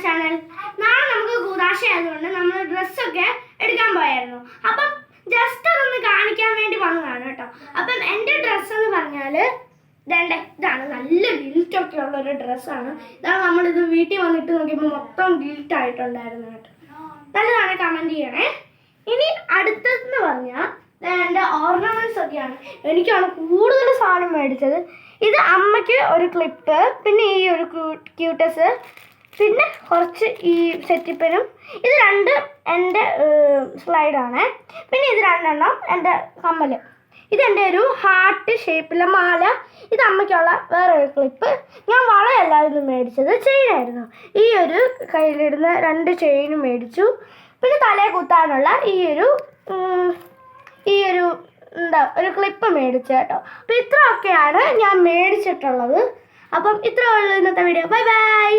Channel. നാളെ നമുക്ക് കൂതാശ ആയതുകൊണ്ട് നമ്മൾ ഡ്രസ്സൊക്കെ എടുക്കാൻ പോയായിരുന്നു. അപ്പം ജസ്റ്റ് അതൊന്ന് കാണിക്കാൻ വേണ്ടി വന്നതാണ് കേട്ടോ. അപ്പം എൻ്റെ ഡ്രസ്സ് എന്ന് പറഞ്ഞാൽ ഇതാണ് നല്ല ഗിൽറ്റൊക്കെ ഉള്ള ഒരു ഡ്രസ്സാണ്. ഇതാണ് നമ്മളിത് വീട്ടിൽ വന്നിട്ട് നോക്കിയപ്പോൾ മൊത്തം ഗിൽറ്റായിട്ടുണ്ടായിരുന്നു കേട്ടോ. നല്ലതാണ്, കമൻറ്റ് ചെയ്യണേ. ഇനി അടുത്തതെന്ന് പറഞ്ഞാൽ എൻ്റെ ഓർണമെൻറ്റ്സ് ഒക്കെയാണ്. എനിക്കാണ് കൂടുതൽ സാധനം മേടിച്ചത്. ഇത് അമ്മയ്ക്ക് ഒരു ക്ലിപ്പ്, പിന്നെ ഈ ഒരു ക്യൂട്ടസ്, പിന്നെ കുറച്ച് ഈ സെറ്റിപ്പനും. ഇത് രണ്ട് എൻ്റെ സ്ലൈഡാണ്. പിന്നെ ഇത് രണ്ടെണ്ണം എൻ്റെ കമ്മൽ. ഇതെൻ്റെ ഒരു ഹാർട്ട് ഷേപ്പിലെ മാല. ഇത് അമ്മയ്ക്കുള്ള വേറൊരു ക്ലിപ്പ്. ഞാൻ വളയല്ലായിരുന്നു മേടിച്ചത്, ചെയിനായിരുന്നു. ഈ ഒരു കയ്യിലിടുന്ന 2 ചെയിനും മേടിച്ചു. പിന്നെ തലയെ കുത്താനുള്ള ഈ ഒരു ഒരു ക്ലിപ്പ് മേടിച്ചു കേട്ടോ. അപ്പം ഇത്രയൊക്കെയാണ് ഞാൻ മേടിച്ചിട്ടുള്ളത്. അപ്പം ഇത്രയുള്ള ഇന്നത്തെ വീഡിയോ. Bye bye.